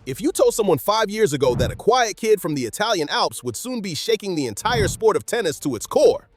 If you told someone 5 years ago that a quiet kid from the Italian Alps would soon be shaking the entire sport of tennis to its core,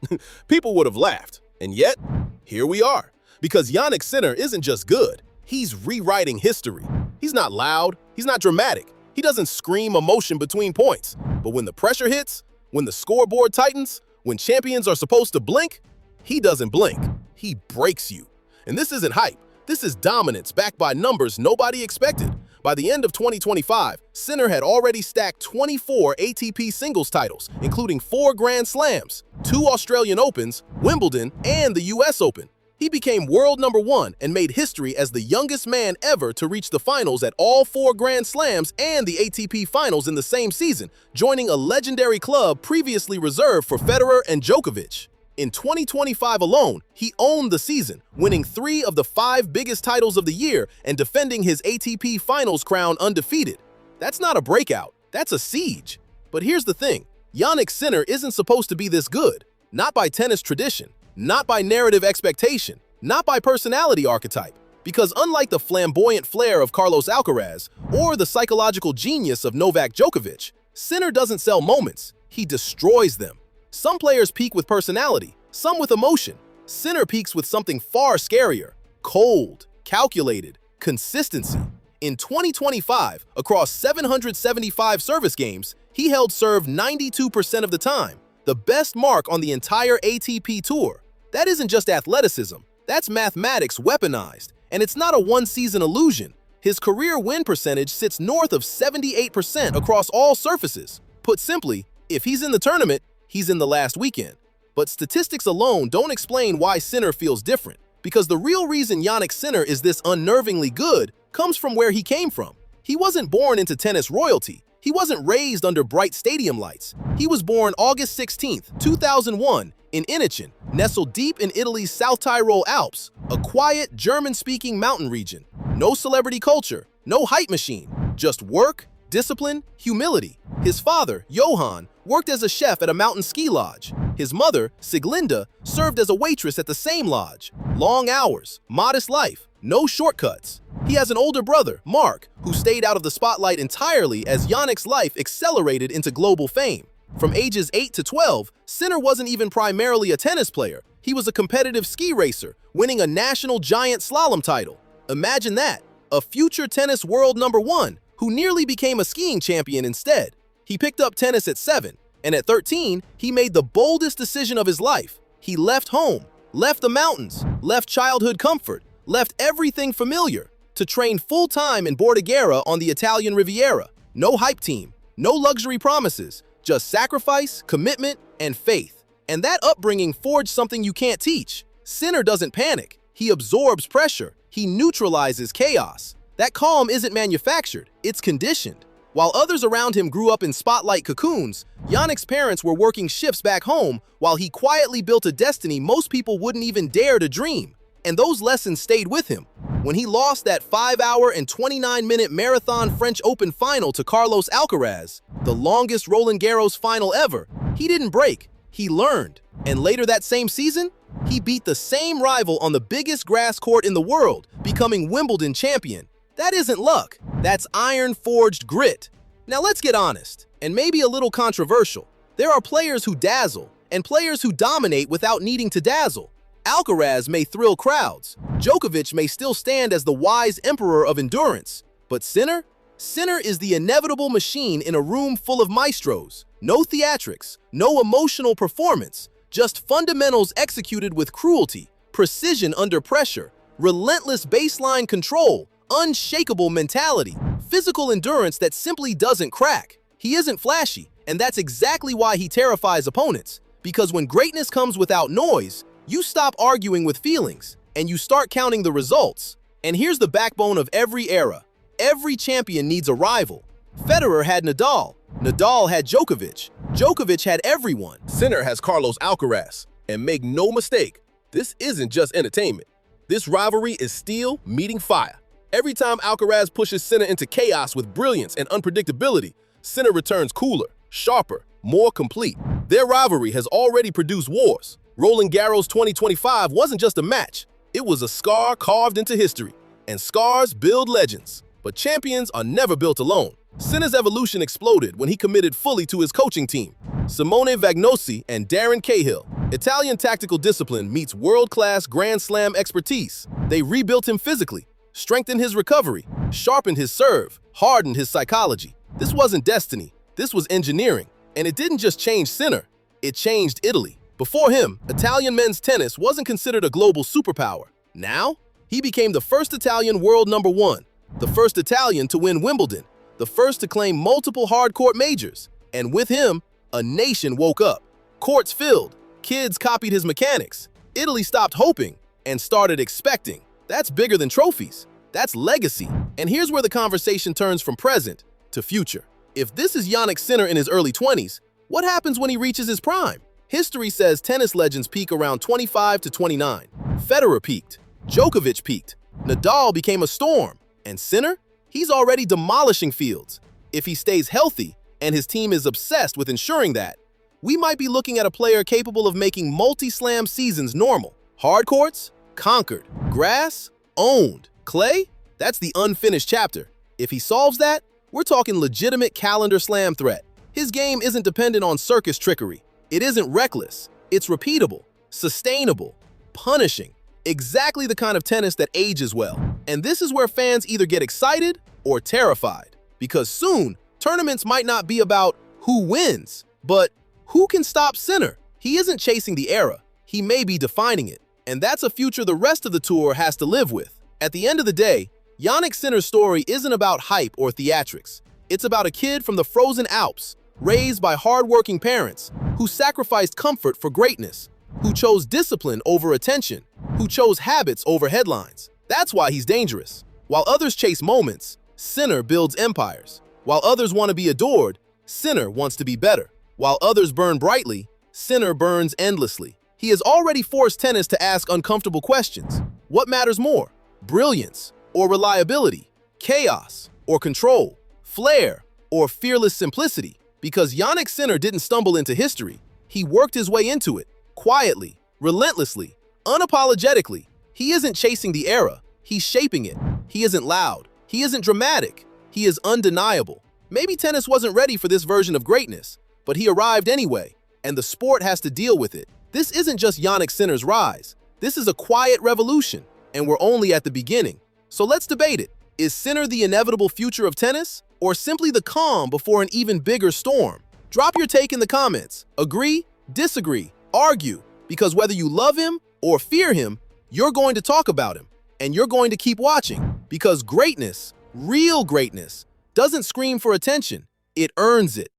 people would have laughed. And yet, here we are. Because Jannik Sinner isn't just good, he's rewriting history. He's not loud, he's not dramatic, he doesn't scream emotion between points. But when the pressure hits, when the scoreboard tightens, when champions are supposed to blink, he doesn't blink. He breaks you. And this isn't hype, this is dominance backed by numbers nobody expected. By the end of 2025, Sinner had already stacked 24 ATP singles titles, including 4 Grand Slams, 2 Australian Opens, Wimbledon, and the US Open. He became world #1 and made history as the youngest man ever to reach the finals at all 4 Grand Slams and the ATP finals in the same season, joining a legendary club previously reserved for Federer and Djokovic. In 2025 alone, he owned the season, winning 3 of the 5 biggest titles of the year and defending his ATP Finals crown undefeated. That's not a breakout, that's a siege. But here's the thing, Jannik Sinner isn't supposed to be this good. Not by tennis tradition, not by narrative expectation, not by personality archetype. Because unlike the flamboyant flair of Carlos Alcaraz or the psychological genius of Novak Djokovic, Sinner doesn't sell moments, he destroys them. Some players peak with personality, some with emotion. Sinner peaks with something far scarier: cold, calculated, consistency. In 2025, across 775 service games, he held serve 92% of the time, the best mark on the entire ATP Tour. That isn't just athleticism, that's mathematics weaponized, and it's not a one-season illusion. His career win percentage sits north of 78% across all surfaces. Put simply, if he's in the tournament, he's in the last weekend. But statistics alone don't explain why Sinner feels different, because the real reason Jannik Sinner is this unnervingly good comes from where he came from. He wasn't born into tennis royalty. He wasn't raised under bright stadium lights. He was born August 16, 2001, in Innichen, nestled deep in Italy's South Tyrol Alps, a quiet, German-speaking mountain region. No celebrity culture, no hype machine, just work, discipline, humility. His father, Johann, worked as a chef at a mountain ski lodge. His mother, Sieglinde, served as a waitress at the same lodge. Long hours, modest life, no shortcuts. He has an older brother, Mark, who stayed out of the spotlight entirely as Jannik's life accelerated into global fame. From ages 8 to 12, Sinner wasn't even primarily a tennis player. He was a competitive ski racer, winning a national giant slalom title. Imagine that, a future tennis world #1, who nearly became a skiing champion instead. He picked up tennis at 7, and at 13, he made the boldest decision of his life. He left home, left the mountains, left childhood comfort, left everything familiar, to train full-time in Bordighera on the Italian Riviera. No hype team, no luxury promises, just sacrifice, commitment, and faith. And that upbringing forged something you can't teach. Sinner doesn't panic, he absorbs pressure, he neutralizes chaos. That calm isn't manufactured, it's conditioned. While others around him grew up in spotlight cocoons, Jannik's parents were working shifts back home while he quietly built a destiny most people wouldn't even dare to dream. And those lessons stayed with him. When he lost that 5-hour and 29-minute marathon French Open final to Carlos Alcaraz, the longest Roland Garros final ever, he didn't break, he learned. And later that same season, he beat the same rival on the biggest grass court in the world, becoming Wimbledon champion. That isn't luck, that's iron-forged grit. Now let's get honest, and maybe a little controversial. There are players who dazzle, and players who dominate without needing to dazzle. Alcaraz may thrill crowds, Djokovic may still stand as the wise emperor of endurance. But Sinner? Sinner is the inevitable machine in a room full of maestros. No theatrics, no emotional performance, just fundamentals executed with cruelty, precision under pressure, relentless baseline control, unshakable mentality, physical endurance that simply doesn't crack. He isn't flashy, and that's exactly why he terrifies opponents. Because when greatness comes without noise, you stop arguing with feelings, and you start counting the results. And here's the backbone of every era. Every champion needs a rival. Federer had Nadal. Nadal had Djokovic. Djokovic had everyone. Sinner has Carlos Alcaraz. And make no mistake, this isn't just entertainment. This rivalry is steel meeting fire. Every time Alcaraz pushes Sinner into chaos with brilliance and unpredictability, Sinner returns cooler, sharper, more complete. Their rivalry has already produced wars. Roland Garros 2025 wasn't just a match, it was a scar carved into history. And scars build legends. But champions are never built alone. Sinner's evolution exploded when he committed fully to his coaching team. Simone Vagnosi and Darren Cahill. Italian tactical discipline meets world-class Grand Slam expertise. They rebuilt him physically, strengthened his recovery, sharpened his serve, hardened his psychology. This wasn't destiny, this was engineering. And it didn't just change Sinner, it changed Italy. Before him, Italian men's tennis wasn't considered a global superpower. Now, he became the first Italian world #1, the first Italian to win Wimbledon, the first to claim multiple hard-court majors. And with him, a nation woke up. Courts filled, kids copied his mechanics. Italy stopped hoping and started expecting. That's bigger than trophies. That's legacy. And here's where the conversation turns from present to future. If this is Jannik Sinner in his early 20s, what happens when he reaches his prime? History says tennis legends peak around 25 to 29. Federer peaked. Djokovic peaked. Nadal became a storm. And Sinner? He's already demolishing fields. If he stays healthy, and his team is obsessed with ensuring that, we might be looking at a player capable of making multi-slam seasons normal. Hard courts? Conquered. Grass? Owned. Clay? That's the unfinished chapter. If he solves that, we're talking legitimate calendar slam threat. His game isn't dependent on circus trickery. It isn't reckless. It's repeatable, sustainable, punishing. Exactly the kind of tennis that ages well. And this is where fans either get excited or terrified. Because soon, tournaments might not be about who wins, but who can stop Sinner. He isn't chasing the era. He may be defining it. And that's a future the rest of the tour has to live with. At the end of the day, Jannik Sinner's story isn't about hype or theatrics. It's about a kid from the frozen Alps, raised by hardworking parents, who sacrificed comfort for greatness, who chose discipline over attention, who chose habits over headlines. That's why he's dangerous. While others chase moments, Sinner builds empires. While others want to be adored, Sinner wants to be better. While others burn brightly, Sinner burns endlessly. He has already forced tennis to ask uncomfortable questions. What matters more? Brilliance or reliability? Chaos or control? Flair or fearless simplicity? Because Jannik Sinner didn't stumble into history. He worked his way into it, quietly, relentlessly, unapologetically. He isn't chasing the era, he's shaping it. He isn't loud, he isn't dramatic, he is undeniable. Maybe tennis wasn't ready for this version of greatness, but he arrived anyway, and the sport has to deal with it. This isn't just Jannik Sinner's rise. This is a quiet revolution, and we're only at the beginning. So let's debate it. Is Sinner the inevitable future of tennis, or simply the calm before an even bigger storm? Drop your take in the comments. Agree, disagree, argue, because whether you love him or fear him, you're going to talk about him, and you're going to keep watching, because greatness, real greatness, doesn't scream for attention, it earns it.